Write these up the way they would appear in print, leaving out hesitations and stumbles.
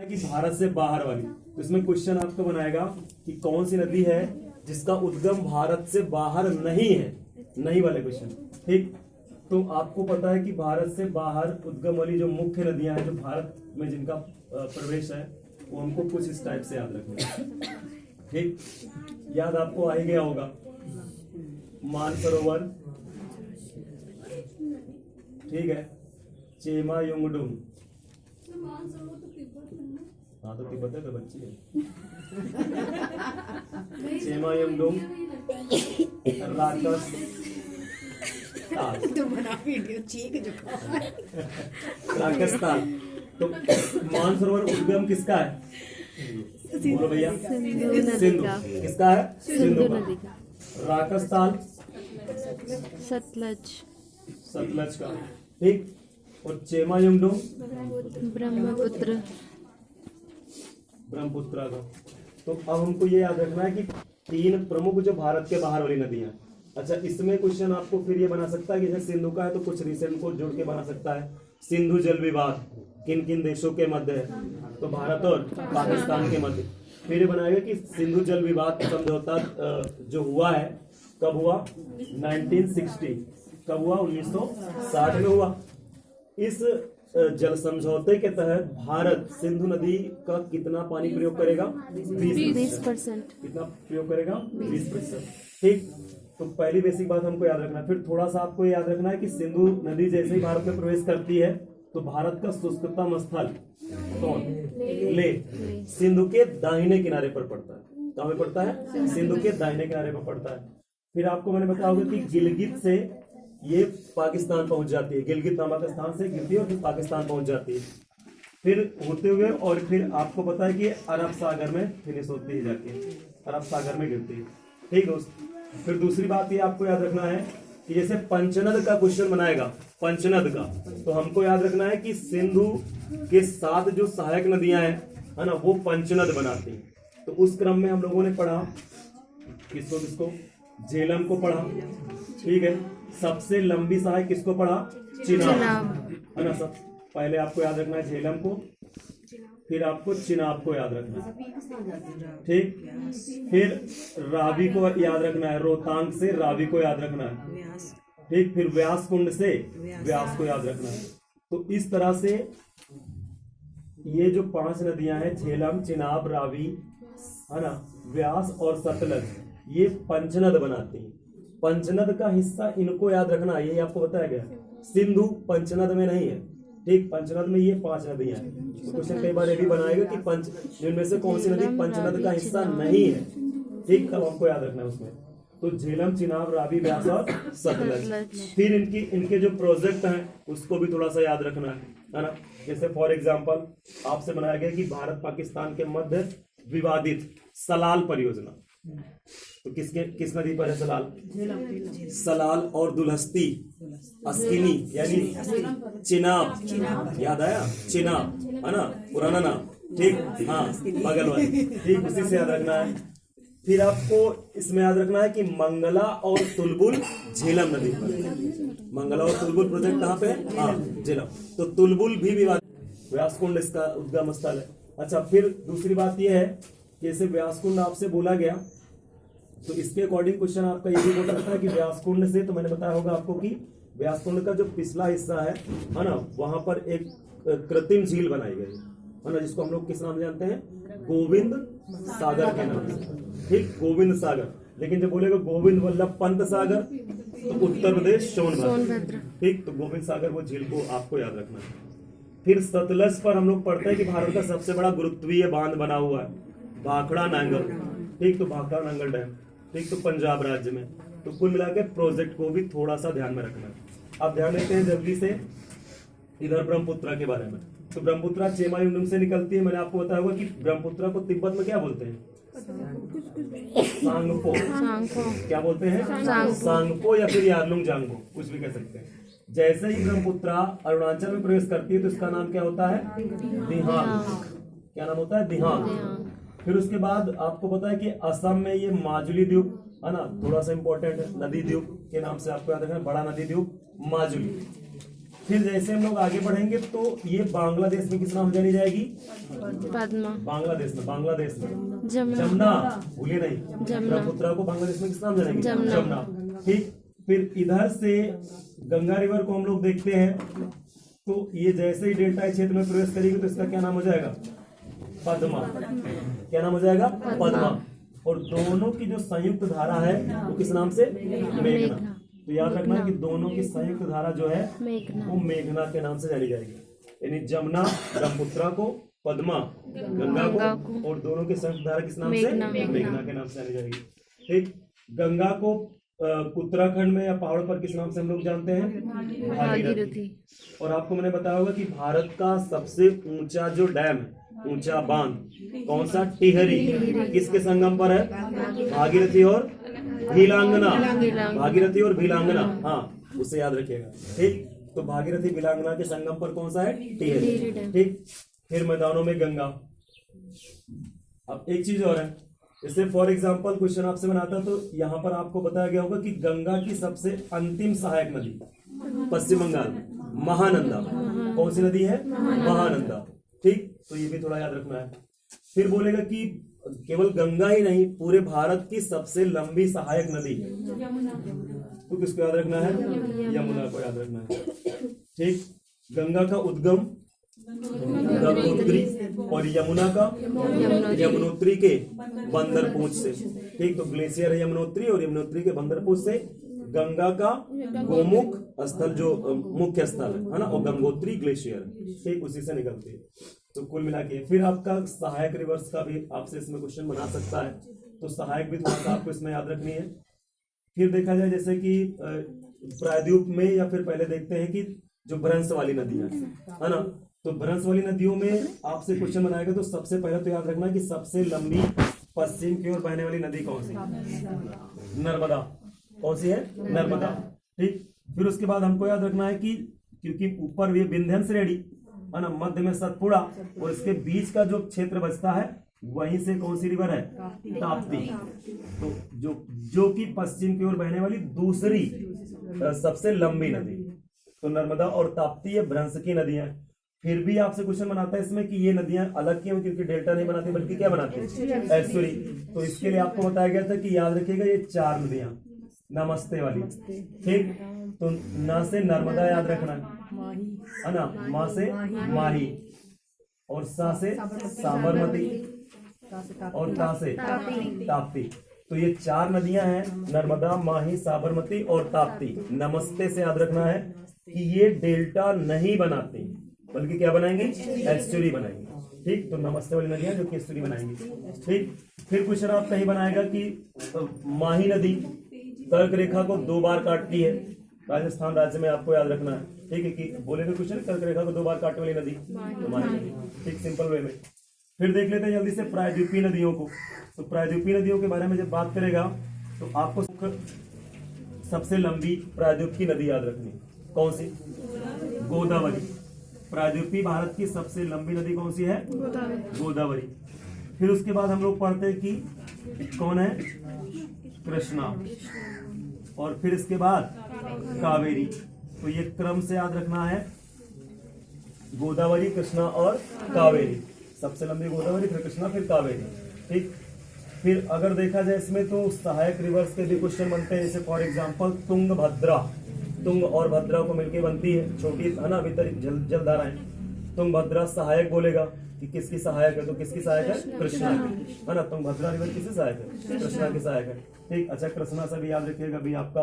कि भारत से बाहर वाली, तो इसमें क्वेश्चन आपको बनाएगा कि कौन सी नदी है जिसका उद्गम भारत से बाहर नहीं है, नहीं वाले क्वेश्चन। ठीक, तो आपको पता है कि भारत से बाहर उद्गम वाली जो मुख्य नदियां हैं जो भारत में जिनका प्रवेश है वो हमको कुछ इस टाइप से याद रखना है। ठीक, याद आपको आ ही गया होगा, मानसरोवर, ठीक है, चेमा युंगडुंग, हाँ तो तिब्बत है तो बच्ची है, चेमा युंगडुंग, राकस, राकस्तान। तो मानसरोवर उद्गम किसका है? बोलो भैया। सिंधु किसका है? सिंधु नदी का। राकस्तान सतलज, सतलज का। ठीक, और चेमा युंगडुंग ब्रह्मपुत्र, ब्रह्मपुत्र का। तो अब हमको ये याद रखना है कि तीन प्रमुख जो भारत के बाहर वाली नदियां। अच्छा, इसमें क्वेश्चन आपको फिर ये बना सकता है कि जैसे सिंधु का है तो कुछ रिसेंट को जोड़ के बना सकता है। सिंधु जल विवाद किन किन देशों के मध्य है? तो भारत और पाकिस्तान के मध्य। फिर ये बनाएगा कि सिंधु जल विवाद समझौता जो हुआ है कब हुआ? 1960। कब हुआ? 1960 में हुआ। इस जल समझौते के तहत भारत सिंधु नदी का कितना पानी प्रयोग करेगा? 20%। कितना प्रयोग करेगा? 20%। ठीक, तो पहली बेसिक बात हमको याद रखना है। फिर थोड़ा सा आपको याद रखना है कि सिंधु नदी जैसे ही भारत में प्रवेश करती है तो भारत का शुष्कतम स्थल कौन? ले। सिंधु के दाहिने किनारे पर पड़ता है। कहाँ पे पड़ता है? सिंधु के दाहिने किनारे पर पड़ता है। फिर आपको मैंने बताया होगा कि गिलगित से ये पाकिस्तान पहुंच जाती है, गिलगित नामक स्थान से गिरती है और फिर पाकिस्तान पहुंच जाती है, फिर होते हुए और फिर आपको पता है कि अरब सागर में फिनिश होती है, जाके अरब सागर में गिरती है। ठीक दोस्त, फिर दूसरी बात ये आपको याद रखना है कि जैसे पंचनद का क्वेश्चन बनाएगा, पंचनद का, तो हमको याद रखना है कि सिंधु के साथ जो सहायक नदियां हैं है ना, वो पंचनद बनाती हैं। तो उस क्रम में हम लोगों ने पढ़ा किसको किसको? झेलम को पढ़ा, ठीक है। सबसे लंबी सहायक किसको पढ़ा? चिनाब, है ना। सब पहले आपको याद रखना है झेलम को, फिर आपको चिनाब को याद रखना है, ठीक। फिर रावी को याद रखना है, रोहतांग से रावी को याद रखना है, ठीक। फिर व्यास कुंड से व्यास को याद रखना है। तो इस तरह से ये जो 5 नदियां हैं, झेलम, चिनाब, रावी, है ना, व्यास और सतलज, ये पंचनद बनाती हैं। पंचनद का हिस्सा इनको याद रखना, ये आपको बताया गया। सिंधु पंचनद में नहीं है, ठीक। पंचनद में ये 5 नदियां हैं। तो क्वेश्चन कई बार ये भी बनाएगा कि पंच इनमें से कौन सी नदी पंचनद का हिस्सा नहीं है, ठीक। तब हमको याद रखना है उसमें। तो झेलम, चिनाब, रावी, व्यास और सतलज। फिर इनके जो प्रोजेक्ट हैं उसको भी थोड़ा सा याद रखना है ना। जैसे फॉर एग्जाम्पल आपसे बनाया गया कि भारत पाकिस्तान के मध्य विवादित सलाल परियोजना, तो किस नदी पर है सलाल? सलाल और दुलहस्ती, अस्किनी यानी चिनाब, याद आया? चिनाब, है ना, पुराना नाम, ठीक। हाँ, बगल वाली, ठीक, उसी से याद रखना है। फिर आपको इसमें याद रखना है कि मंगला और तुलबुल झेलम नदी पर। मंगला और तुलबुल प्रोजेक्ट कहाँ पे है? हाँ, झेलम। तो तुलबुल भी विवादित, व्यासकुंड इसका उद्गम स्थल है। अच्छा, फिर दूसरी बात यह है कि जैसे व्यासकुंड आपसे बोला गया तो इसके अकॉर्डिंग क्वेश्चन आपका ये भी हो सकता है कि व्यासकुंड से, तो मैंने बताया होगा आपको कि व्यासकुंड का जो पिछला हिस्सा है ना, वहां पर एक कृत्रिम झील बनाई गई है ना, जिसको हम लोग किस नाम जानते हैं? गोविंद सागर के नाम से, ठीक, गोविंद सागर। लेकिन जब बोलेगा गोविंद वल्लभ पंत सागर तो उत्तर प्रदेश सोनभद्र, ठीक। तो गोविंद सागर वो झील को आपको याद रखना है। फिर सतलज पर हम लोग पढ़ते हैं कि भारत का सबसे बड़ा गुरुत्वीय बांध बना हुआ है, भाखड़ा नांगल, ठीक। तो भाखड़ा नांगल डैम, ठीक, तो पंजाब राज्य में। तो कुल मिला के प्रोजेक्ट को भी थोड़ा सा ध्यान में रखना है। अब ध्यान देते हैं जल्दी से इधर ब्रह्मपुत्र के बारे में। तो ब्रह्मपुत्र चेमा युंगडुंग से निकलती है। मैंने आपको बताया होगा कि ब्रह्मपुत्र को तिब्बत में क्या बोलते हैं? सांगपो। क्या बोलते हैं? सांगपो या फिर यारलुंग जांगपो, कुछ भी कह सकते हैं। जैसे ही ब्रह्मपुत्र अरुणाचल में प्रवेश करती है तो इसका नाम क्या होता है? दिहांग। क्या नाम होता है? दिहांग। फिर उसके बाद आपको पता है कि असम में ये माजुली द्वीप, है ना, थोड़ा सा इंपॉर्टेंट है, नदी द्वीप के नाम से आपको याद रखना है, बड़ा नदी द्वीप माजुली। फिर जैसे हम लोग आगे बढ़ेंगे तो ये बांग्लादेश में किस नाम से जानी जाएगी? पद्मा, बांग्लादेश में जमुना, जमुना, भूलिए नहीं, जमुना। ब्रह्मपुत्रा को बांग्लादेश में किस नाम जानेंगे? जमुना। जमुना। ठीक, फिर इधर से गंगा रिवर को हम लोग देखते हैं तो ये जैसे ही डेल्टा क्षेत्र में प्रवेश करेगी तो इसका क्या नाम हो जाएगा? पद्मा। क्या नाम हो जाएगा? पद्मा। और दोनों की जो संयुक्त धारा है वो किस नाम से? मेघना। तो याद रखना कि दोनों की संयुक्त धारा जो है मेघना, वो मेघना के नाम से जानी जाएगी। यानी जमुना ब्रह्मपुत्रा को, पद्मा गंगा को, और दोनों की संयुक्त धारा किस नाम से? मेघना के नाम से जानी जाएगी। ठीक, गंगा को उत्तराखंड में या पहाड़ों पर किस नाम से हम लोग जानते हैं? भागीरथी। और आपको मैंने बताया होगा कि भारत का सबसे ऊंचा जो डैम है, ऊंचा बांध कौन सा? टिहरी। किसके संगम पर है? भागीरथी और भीलांगना। भागीरथी और भीलांगना, हाँ उसे याद रखिएगा। ठीक, तो भागीरथी भीलांगना के संगम पर कौन सा है? टिहरी। ठीक, फिर मैदानों में गंगा। अब एक चीज और है, जैसे फॉर एग्जाम्पल क्वेश्चन आपसे बनाता तो यहाँ पर आपको बताया गया होगा कि गंगा की सबसे अंतिम सहायक नदी पश्चिम बंगाल में महानंदा। कौन सी नदी है? महानंदा। ठीक, तो ये भी थोड़ा याद रखना है। फिर बोलेगा कि केवल गंगा ही नहीं, पूरे भारत की सबसे लंबी सहायक नदी तो किसको याद रखना है? यमुना को याद रखना है। ठीक, गंगा का उद्गम गंगोत्री और यमुना का यमुनोत्री के बंदरपूंछ से। ठीक, तो ग्लेशियर है यमुनोत्री और यमुनोत्री के बंदरपूंछ से गंगा का गोमुख स्थल जो मुख्य स्थल है ना, और गंगोत्री ग्लेशियर। ठीक, उसी से निकलती है। तो कुल मिला के फिर आपका सहायक रिवर्स का भी आपसे इसमें क्वेश्चन बना सकता है, तो सहायक भी थोड़ा सा आपको इसमें याद रखनी है। फिर देखा जाए जैसे कि प्रायद्वीप में, या फिर पहले देखते हैं कि जो भ्रंश वाली नदियां है ना, तो भ्रंश वाली नदियों में आपसे क्वेश्चन बनाएगा तो सबसे पहले तो याद रखना कि सबसे लंबी पश्चिम की ओर बहने वाली नदी कौन सी? नर्मदा। कौन सी है? नर्मदा। ठीक, फिर उसके बाद हमको याद रखना है कि क्योंकि ऊपर ये विंध्यन श्रेणी है ना, मध्य में सतपुड़ा, और इसके बीच का जो क्षेत्र बचता है वहीं से कौन सी रिवर है? ताप्ती। तो जो कि पश्चिम की ओर बहने वाली दूसरी सबसे लंबी नदी, तो नर्मदा और ताप्ती ये भ्रंश की नदियां। फिर भी आपसे क्वेश्चन बनाता है इसमें कि ये नदियां अलग क्यों? क्योंकि डेल्टा नहीं बनाती बल्कि क्या बनाती है? एस्चुरी। तो इसके लिए आपको बताया गया था कि याद रखिएगा ये 4 नदियां नमस्ते वाली। ठीक, तो ना से नर्मदा याद रखना है ना, माँ से माही, और सा से साबरमती, और ता से ताप्ती। तो ये 4 नदियां हैं, नर्मदा, माही, साबरमती और ताप्ती। नमस्ते से याद रखना है कि ये डेल्टा नहीं बनाती बल्कि क्या बनाएंगे? एस्चुरी बनाएंगे। ठीक, तो नमस्ते वाली नदियां जो कि एस्चुरी बनाएंगी। ठीक, फिर क्वेश्चन आप कहीं बनाएगा कि माही नदी कर्क रेखा को 2 बार काटती है, राजस्थान राज्य में, आपको याद रखना है। ठीक है, कि बोलेगा क्वेश्चन कर्क रेखा को 2 बार काटने वाली नदी तो माही नदी। ठीक, सिंपल वे में। फिर देख लेते हैं जल्दी से प्रायद्वीपीय नदियों को। तो प्रायद्वीपीय नदियों के बारे में जब बात करेगा तो आपको सबसे लंबी प्रायद्वीप की नदी याद रखनी। कौन सी? गोदावरी। प्रायद्वीपीय भारत की सबसे लंबी नदी कौन सी है? गोदावरी। फिर उसके बाद हम लोग पढ़ते हैं कि कौन है? कृष्णा। और फिर इसके बाद कावेरी। तो ये क्रम से याद रखना है, गोदावरी, कृष्णा और कावेरी। सबसे लंबी गोदावरी, फिर कृष्णा, फिर कावेरी। ठीक, फिर अगर देखा जाए इसमें तो सहायक रिवर्स के भी क्वेश्चन बनते हैं। जैसे फॉर एग्जांपल तुंगभद्रा, तुंग और भद्रा को मिलकर बनती है, छोटी है ना, भीतर जलधाराएं। तुंगभद्रा सहायक बोलेगा कि किसकी सहायक है? तो किसकी सहायक है? कृष्णा की, है ना। तुंगभद्रा रिवर किसकी सहायक है? कृष्णा की सहायक है। ठीक, अच्छा, कृष्णा से भी याद रखिएगा भी आपका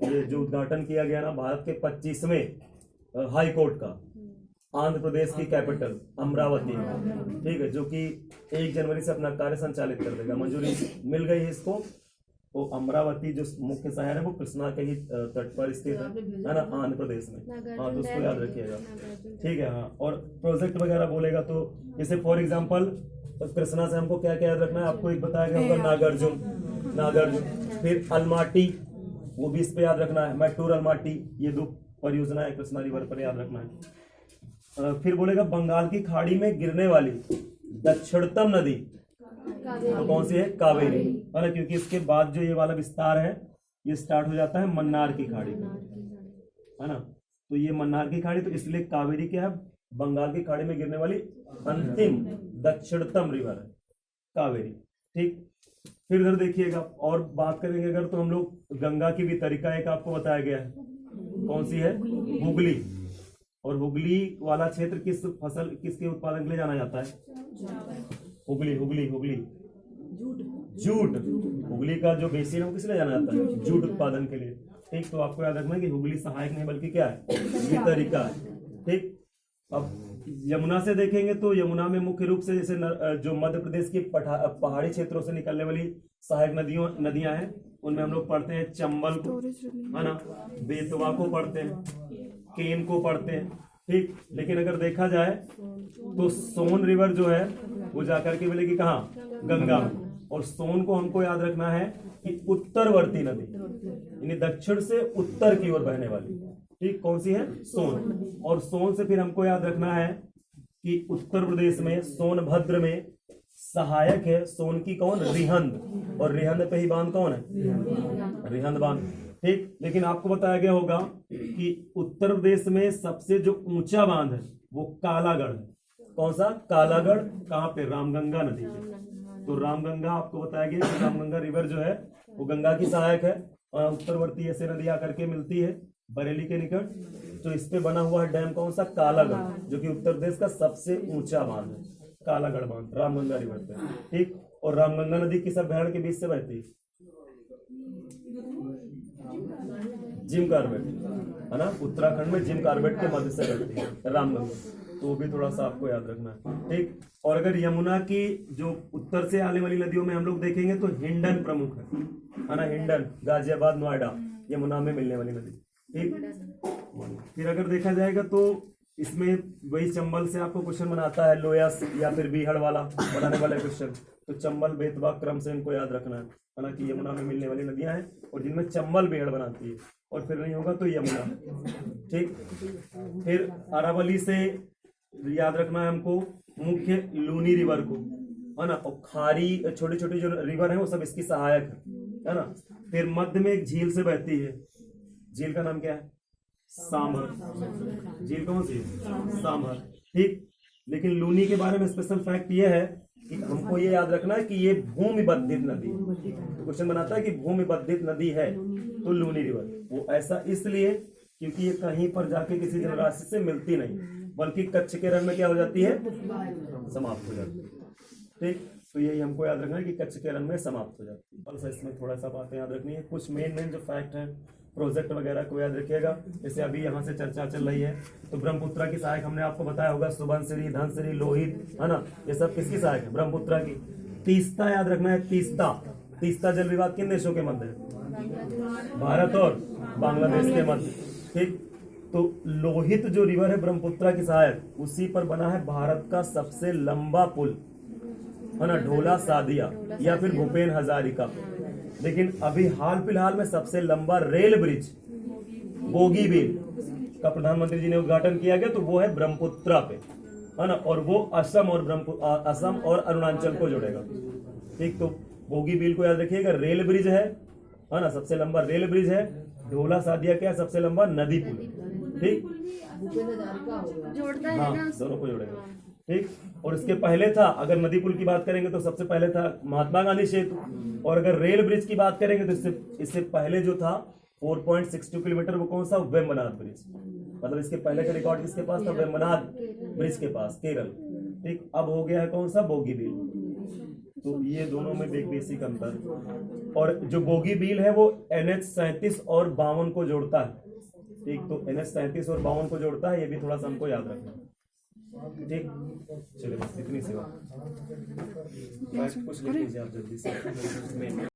ये जो उद्घाटन किया गया ना भारत के 25वें हाई कोर्ट का, आंध्र प्रदेश की कैपिटल अमरावती, ठीक है, जो कि 1 जनवरी से अपना कार्य संचालित कर देगा, मंजूरी मिल गई है इसको। तो अमरावती जो मुख्य शहर है वो कृष्णा के ही तट पर स्थित है ना, आंध्र प्रदेश में। हाँ, तो उसको याद रखिएगा। ठीक है, हाँ। और प्रोजेक्ट वगैरह बोलेगा तो जैसे फॉर एग्जांपल कृष्णा से हमको क्या क्या याद रखना है, आपको एक बताया गया होगा, नागार्जुन। फिर अलमाटी, वो भी इस पे याद रखना है, मैटूर अलमाटी, ये 2 परियोजनाएं कृष्णा रिवर पर याद रखना है। फिर बोलेगा बंगाल की खाड़ी में गिरने वाली दक्षिणतम नदी तो कौन सी है? कावेरी, है ना, क्योंकि इसके बाद जो ये वाला विस्तार है ये स्टार्ट हो जाता है मन्नार की खाड़ी में, है ना। तो ये मन्नार की खाड़ी, तो इसलिए कावेरी क्या है, बंगाल की खाड़ी में गिरने वाली अंतिम दक्षिणतम रिवर है कावेरी। ठीक, फिर इधर देखिएगा और बात करेंगे अगर, तो हम लोग गंगा की भी तरीका एक आपको बताया गया है, कौन सी है, हुगली। और हुगली वाला क्षेत्र किस फसल, किसके उत्पादन के लिए जाना जाता है, हुगली हुगली हुगली जूट। हुगली का जो बेसिन है वो किस लिए जाना जाता है, जूट उत्पादन के लिए। ठीक, तो आपको याद रखना है कि हुगली सहायक नहीं बल्कि क्या है, ये तरीका है। ठीक, अब यमुना से देखेंगे तो यमुना में मुख्य रूप से जैसे जो मध्य प्रदेश की पहाड़ी क्षेत्रों से निकलने वाली सहायक नदियां हैं, उनमें हम लोग पढ़ते हैं चंबल को, है ना, बेतवा को पढ़ते हैं, केन को पढ़ते हैं। ठीक, लेकिन अगर देखा जाए तो सोन रिवर जो है वो जाकर के मिलेगी कहाँ, गंगा में। और सोन को हमको याद रखना है कि उत्तरवर्ती नदी, यानी दक्षिण से उत्तर की ओर बहने वाली। ठीक, कौन सी है, सोन। और सोन से फिर हमको याद रखना है कि उत्तर प्रदेश में सोनभद्र में सहायक है सोन की कौन, रिहंद। और रिहंद पे ही बांध कौन है, रिहंद बांध। ठीक, लेकिन आपको बताया गया होगा कि उत्तर प्रदेश में सबसे जो ऊंचा बांध है वो कालागढ़ है। कौन सा, कालागढ़, कहाँ पे, रामगंगा नदी पे। तो रामगंगा आपको बताया गया कि रामगंगा रिवर जो है वो गंगा की सहायक है, और उत्तरवर्ती ऐसे नदी आकर के मिलती है बरेली के निकट। तो इस पे बना हुआ है डैम कौन सा, कालागढ़, जो कि उत्तर प्रदेश का सबसे ऊंचा बांध है, कालागढ़ बांध रामगंगा रिवर पे। ठीक, और रामगंगा नदी किस अभ्यारण्य के बीच से बहती है, जिम कार्बेट, है ना, उत्तराखंड में जिम कार्बेट के मध्य से बहती है रामगंगा। तो भी थोड़ा सा आपको याद रखना है। ठीक, और अगर यमुना की जो उत्तर से आने वाली नदियों में हम लोग देखेंगे तो हिंडन प्रमुख है ना, हिंडन, गाजियाबाद, नोएडा, यमुना में मिलने वाली नदी। ठीक, फिर अगर देखा जाएगा तो इसमें वही चंबल से आपको क्वेश्चन बनाता है, लोयस या फिर बीहड़ वाला बनाने वाला क्वेश्चन। तो चंबल बेतवा क्रम से इनको याद रखना है ना, कि यमुना में मिलने वाली नदियां हैं और जिनमें चंबल बीहड़ बनाती है। और फिर नहीं होगा तो यमुना। ठीक, फिर अरावली से याद रखना है हमको मुख्य लूनी रिवर को, है ना, और खारी छोटी छोटी जो रिवर है वो सब इसकी सहायक है ना। फिर मध्य में एक झील से बहती है, झील का नाम क्या है, सांभर। झील कौन सी, सांभर। ठीक, लेकिन लूनी के बारे में स्पेशल फैक्ट ये है कि हमको ये याद रखना है कि ये भूमि बद्धित नदी है। तो क्वेश्चन बनाता है कि भूमि बद्धित नदी है तो लूनी रिवर, वो ऐसा इसलिए क्योंकि ये कहीं पर जाके किसी जलराशि से मिलती नहीं, बल्कि कच्छ के रण में क्या हो जाती है, समाप्त हो जाती है। ठीक, तो यही हमको याद रखना है कि कच्छ के रण में समाप्त हो जाती है। बस इसमें थोड़ा सा बातें याद रखनी है, कुछ मेन जो फैक्ट है प्रोजेक्ट वगैरह को याद रखिएगा। जैसे अभी यहाँ से चर्चा चल रही है तो ब्रह्मपुत्रा की सहायक हमने आपको बताया होगा, सुबनसिरी, धनसिरी, लोहित, है ना, ये सब किसकी सहायक है, ब्रह्मपुत्रा की। तीस्ता याद रखना है, तीस्ता, तीस्ता जल विवाद किन देशों के मध्य है, भारत और बांग्लादेश के मध्य। ठीक, तो लोहित जो रिवर है ब्रह्मपुत्रा की सहायक, उसी पर बना है भारत का सबसे लंबा पुल, है ना, ढोला सादिया या फिर भूपेन हजारिका। लेकिन अभी हाल फिलहाल में सबसे लंबा रेल ब्रिज बोगीबील का प्रधानमंत्री जी ने उद्घाटन किया गया, तो वो है ब्रह्मपुत्रा पे, है ना, और वो असम और अरुणाचल को जोड़ेगा। ठीक, तो बोगीबील को याद रखिएगा, रेल ब्रिज है ना, सबसे लंबा रेल ब्रिज है। ढोला सादिया क्या है, सबसे लंबा नदी पुल। ठीक, जोड़ता है हाँ, ना, दोनों को जोड़ेगा। ठीक, और इसके पहले था, अगर नदी पुल की बात करेंगे तो सबसे पहले था महात्मा गांधी सेतु, और अगर रेल ब्रिज की बात करेंगे तो इससे पहले जो था 4.62 किलोमीटर, वो कौन सा, वेम्बनाड ब्रिज। मतलब इसके पहले का रिकॉर्ड किसके पास था, वेम्बनाड ब्रिज के पास, केरल। ठीक, अब हो गया है कौन सा, बोगीबील। तो ये दोनों में एक बेसिक अंतर। और जो बोगीबील है वो NH 37 और 52 को जोड़ता है। ठीक, तो NH 37 और 52 को जोड़ता है, ये भी थोड़ा सा हमको याद रखना। ठीक, चलिए बस इतनी सी बात। कुछ लिख लीजिए आप जल्दी से।